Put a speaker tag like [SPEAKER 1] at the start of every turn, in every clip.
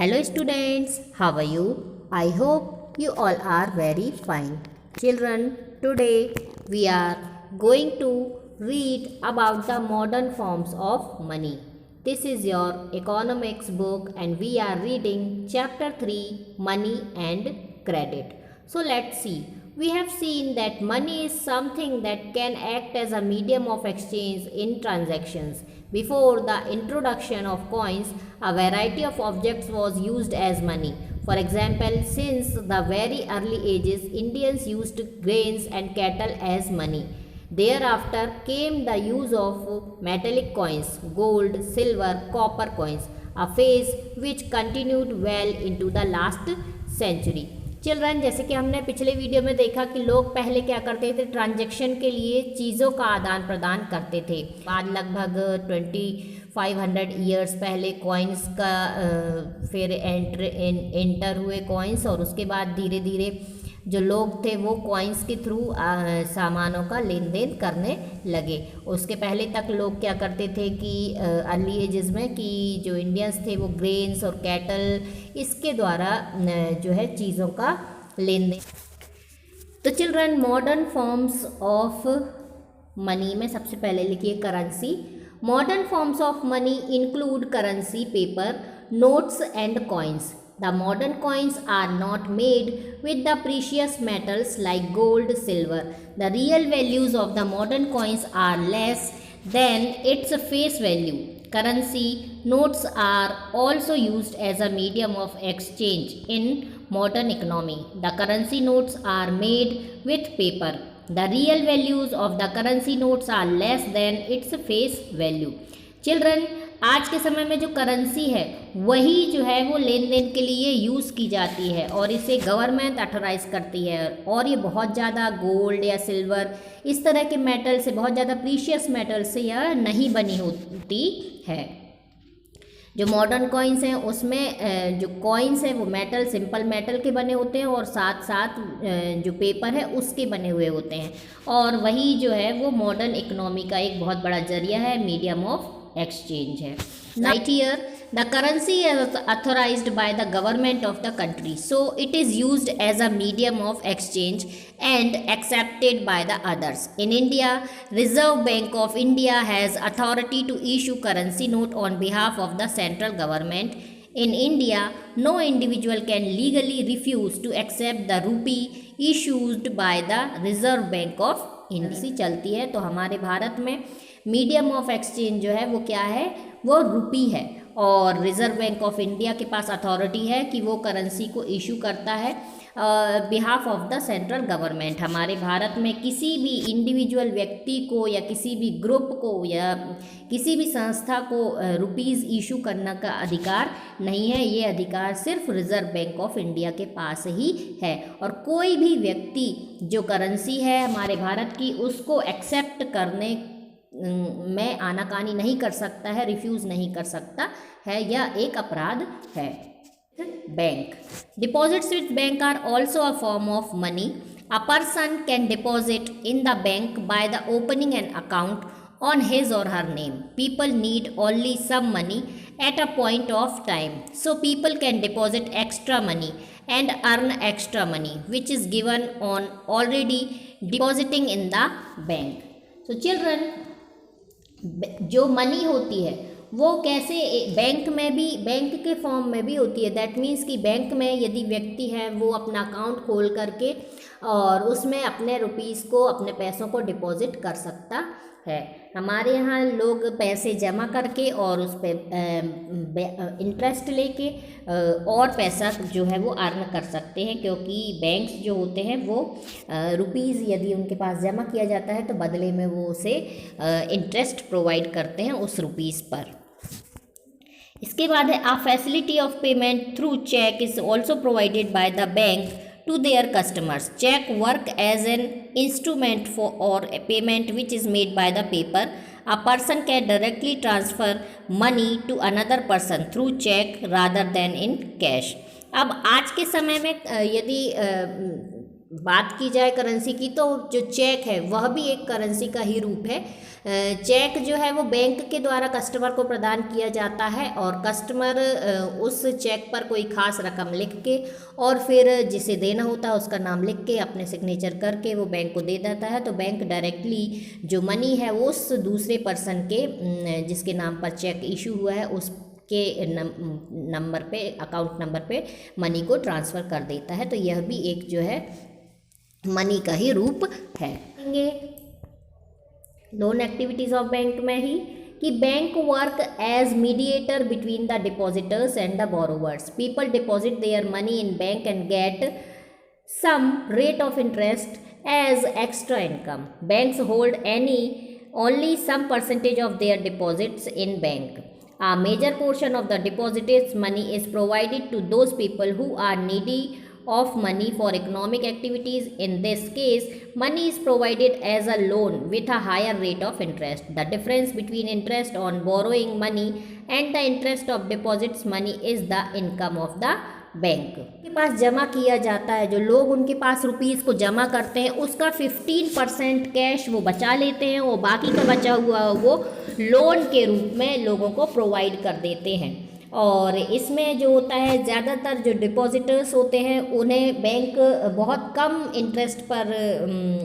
[SPEAKER 1] Hello students, how are you? I hope you all are very fine. Children, today we are going to read about the modern forms of money. This is your economics book and we are reading chapter 3, Money and Credit. So let's see. We have seen that money is something that can act as a medium of exchange in transactions. Before the introduction of coins, a variety of objects was used as money. For example, since the very early ages, Indians used grains and cattle as money. Thereafter came the use of metallic coins, gold, silver, copper coins, a phase which continued well into the last century. Children, जैसे कि हमने पिछले video में देखा कि लोग पहले क्या करते थे, ट्रांजैक्शन के लिए चीज़ों का आदान प्रदान करते थे। आज लगभग 2500 ईयर्स पहले कॉइन्स का फिर एंटर हुए कॉइन्स, और उसके बाद धीरे धीरे जो लोग थे वो कॉइन्स के थ्रू सामानों का लेन देन करने लगे। उसके पहले तक लोग क्या करते थे कि अर्ली एजेस में कि जो इंडियंस थे वो ग्रेन्स और कैटल इसके द्वारा जो है चीज़ों का लेन देन। तो children, modern forms of money में सबसे पहले लिखिए currency. Modern forms of money include currency, paper, notes and coins. The modern coins are not made with the precious metals like gold, silver. The real values of the modern coins are less than its face value. Currency notes are also used as a medium of exchange in modern economy. The currency notes are made with paper. The real values of the currency notes are less than its face value. Children, आज के समय में जो currency है वही जो है वो लेन देन के लिए यूज़ की जाती है और इसे गवर्नमेंट अथोराइज करती है, और ये बहुत ज़्यादा गोल्ड या सिल्वर इस तरह के मेटल से, बहुत ज़्यादा प्रीशियस मेटल से यह नहीं बनी होती है। जो मॉडर्न कॉइन्स हैं उसमें जो कॉइन्स हैं वो मेटल, सिंपल मेटल के बने होते हैं और साथ साथ जो पेपर है उसके बने हुए होते हैं, और वही जो है वो मॉडर्न इकोनॉमी का एक बहुत बड़ा जरिया है, मीडियम ऑफ exchange है। Right here, the currency is authorized by the government of the country, so it is used as a medium of exchange and accepted by the others. In India, Reserve Bank of India has authority to issue currency note on behalf of the central government. In India, no individual can legally refuse to accept the rupee issued by the Reserve Bank of India. चलती है तो हमारे भारत में medium of exchange जो है वो क्या है, वो रुपी है, और रिज़र्व बैंक ऑफ इंडिया के पास अथॉरिटी है कि वो करेंसी को इशू करता है behalf of the central government. हमारे भारत में किसी भी इंडिविजुअल व्यक्ति को या किसी भी ग्रुप को या किसी भी संस्था को रुपीज़ इशू करने का अधिकार नहीं है। ये अधिकार सिर्फ रिज़र्व बैंक ऑफ इंडिया के पास ही है, और कोई भी व्यक्ति जो करेंसी है हमारे भारत की उसको एक्सेप्ट करने में आनाकानी नहीं कर सकता है, रिफ्यूज़ नहीं कर सकता है, यह एक अपराध है। Bank deposits with bank are also a form of money. A person can deposit in the bank by the opening an account on his or her name. People need only some money at a point of time, so people can deposit extra money and earn extra money which is given on already depositing in the bank. So children, जो money होती है वो कैसे bank में भी, bank के form में भी होती है। दैट मीन्स कि बैंक में यदि व्यक्ति है वो अपना अकाउंट खोल करके और उसमें अपने रुपीज़ को, अपने पैसों को डिपॉजिट कर सकता है। हमारे यहाँ लोग पैसे जमा करके और उस पर इंटरेस्ट लेके और पैसा जो है वो अर्न कर सकते हैं, क्योंकि बैंक्स जो होते हैं वो रुपीज़ यदि उनके पास जमा किया जाता है तो बदले में वो उसे इंटरेस्ट प्रोवाइड करते हैं उस रुपीज़ पर। इसके बाद है a facility of payment through cheque is also provided by the bank to their customers. Check work as an instrument for or a payment which is made by the paper. A person can directly transfer money to another person through check rather than in cash. अब आज के समय में यदि बात की जाए currency की, तो जो चेक है वह भी एक करेंसी का ही रूप है। चेक जो है वो बैंक के द्वारा कस्टमर को प्रदान किया जाता है और कस्टमर उस चेक पर कोई खास रकम लिख के और फिर जिसे देना होता है उसका नाम लिख के अपने सिग्नेचर करके वो बैंक को दे देता है। तो बैंक डायरेक्टली जो मनी है वो उस दूसरे पर्सन के जिसके नाम पर चेक इशू हुआ है उस के नंबर पे, अकाउंट नंबर पे मनी को ट्रांसफ़र कर देता है। तो यह भी एक जो है मनी का ही रूप है। लोन एक्टिविटीज़ ऑफ बैंक में ही कि bank work as mediator between the depositors and the borrowers. People deposit their money in bank and get some rate of interest as extra income. Banks hold only some percentage of their deposits in bank. A major portion of the depositors' money is provided to those people who are needy of money for economic activities. In this case, money is provided as a loan with a higher rate of interest. The difference between interest on borrowing money and the interest of deposits money is the income of the bank के पास जमा किया जाता है। जो लोग उनके पास rupees को जमा करते हैं उसका 15% कैश वो बचा लेते हैं और बाकी का बचा हुआ वो लोन के रूप में लोगों को प्रोवाइड कर देते हैं। और इसमें जो होता है ज़्यादातर जो डिपॉजिटर्स होते हैं उन्हें बैंक बहुत कम इंटरेस्ट पर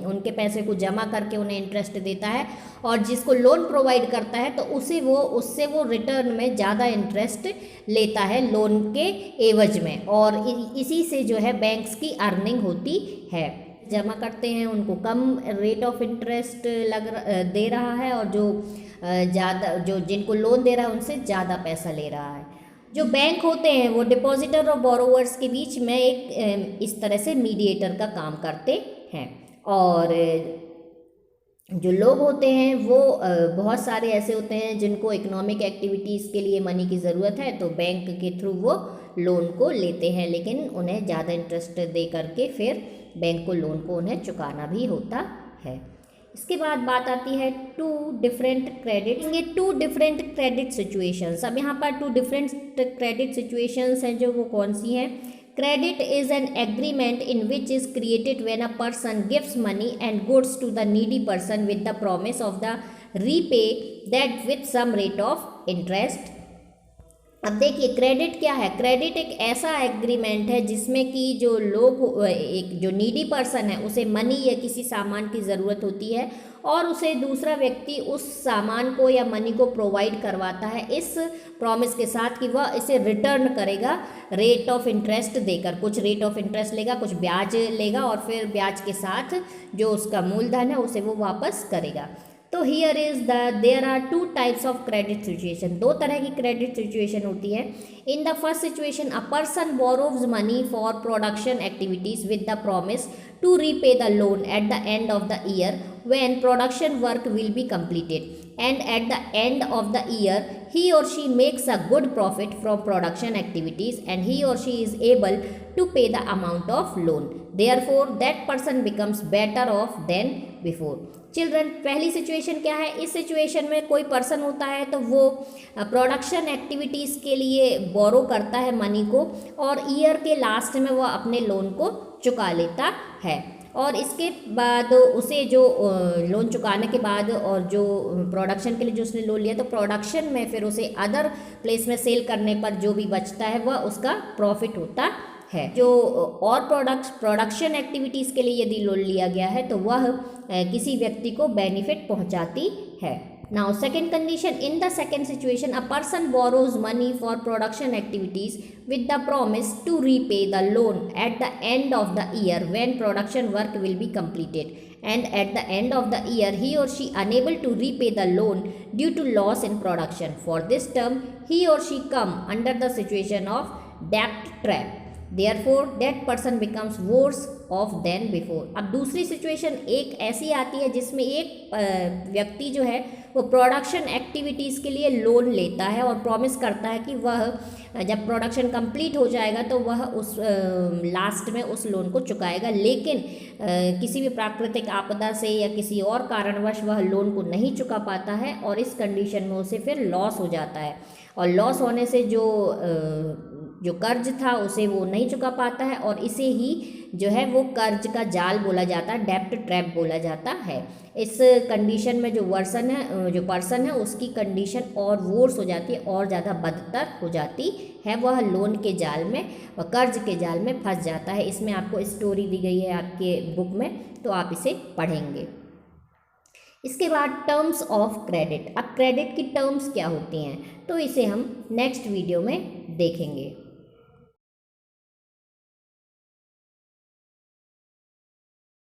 [SPEAKER 1] उनके पैसे को जमा करके उन्हें इंटरेस्ट देता है और जिसको लोन प्रोवाइड करता है तो उससे वो रिटर्न में ज़्यादा इंटरेस्ट लेता है लोन के एवज में और इसी से जो है बैंक्स की अर्निंग होती है। जमा करते हैं उनको कम रेट ऑफ इंटरेस्ट दे रहा है और जो जिनको लोन दे रहा है उनसे ज़्यादा पैसा ले रहा है। जो बैंक होते हैं वो डिपॉजिटर और बोरोवर्स के बीच में एक इस तरह से मीडिएटर का काम करते हैं। और जो लोग होते हैं वो बहुत सारे ऐसे होते हैं जिनको इकोनॉमिक एक्टिविटीज़ के लिए मनी की ज़रूरत है तो बैंक के थ्रू वो लोन को लेते हैं, लेकिन उन्हें ज़्यादा इंटरेस्ट दे करके फिर बैंक को लोन को उन्हें चुकाना भी होता है। इसके बाद बात आती है टू डिफरेंट क्रेडिट सिचुएशंस। अब यहाँ पर टू डिफरेंट क्रेडिट सिचुएशंस हैं जो वो कौन सी हैं। Credit is an agreement in which is created when a person gives money and goods to the needy person with the promise of the repay that with some rate of interest. अब देखिए credit क्या है। Credit एक ऐसा agreement है जिसमें कि जो लोग एक जो नीडी पर्सन है उसे मनी या किसी सामान की ज़रूरत होती है और उसे दूसरा व्यक्ति उस सामान को या मनी को प्रोवाइड करवाता है इस प्रॉमिस के साथ कि वह इसे रिटर्न करेगा रेट ऑफ इंटरेस्ट देकर। कुछ रेट ऑफ इंटरेस्ट लेगा, कुछ ब्याज लेगा और फिर ब्याज के साथ जो उसका मूलधन है उसे वो वापस करेगा। तो here is there are two types of credit situation. दो तरह की क्रेडिट सिचुएशन होती है। In the first situation a person borrows money for production activities with the promise to repay the loan at the end of the year when production work will be completed, and at the end of the year he or she makes a good profit from production activities and he or she is able to pay the amount of loan. Therefore that person becomes better off than before. Children, पहली situation क्या है। इस situation में कोई person होता है तो वो प्रोडक्शन एक्टिविटीज़ के लिए बोरो करता है मनी को और ईयर के लास्ट में वह अपने लोन को चुका लेता है और इसके बाद उसे जो लोन चुकाने के बाद और जो प्रोडक्शन के लिए जो उसने लोन लिया तो प्रोडक्शन में फिर उसे अदर प्लेस में सेल करने पर जो भी बचता है वह उसका प्रॉफिट होता है। जो और प्रोडक्शन एक्टिविटीज़ के लिए यदि लोन लिया गया है तो वह किसी व्यक्ति को बेनिफिट पहुंचाती है। Now second condition, in the second situation a person borrows money for production activities with the promise to repay the loan at the end of the year when production work will be completed, and at the end of the year he or she unable to repay the loan due to loss in production. For this term he or she come under the situation of debt trap. Therefore that person becomes worse off than before. अब दूसरी situation एक ऐसी आती है जिसमें एक व्यक्ति जो है वो प्रोडक्शन एक्टिविटीज़ के लिए लोन लेता है और प्रॉमिस करता है कि वह जब प्रोडक्शन कंप्लीट हो जाएगा तो वह उस लास्ट में उस लोन को चुकाएगा, लेकिन किसी भी प्राकृतिक आपदा से या किसी और कारणवश वह लोन को नहीं चुका पाता है और इस कंडीशन में उसे फिर लॉस हो जाता है और लॉस होने से जो कर्ज था उसे वो नहीं चुका पाता है और इसे ही जो है वो कर्ज का जाल बोला जाता है, डेब्ट ट्रैप बोला जाता है। इस कंडीशन में जो पर्सन है उसकी कंडीशन और वोर्स हो जाती है, और ज़्यादा बदतर हो जाती है, वह लोन के जाल में व कर्ज के जाल में फंस जाता है। इसमें आपको स्टोरी दी गई है आपके बुक में, तो आप इसे पढ़ेंगे। इसके बाद टर्म्स ऑफ क्रेडिट। अब क्रेडिट की टर्म्स क्या होती हैं, तो इसे हम नेक्स्ट वीडियो में देखेंगे।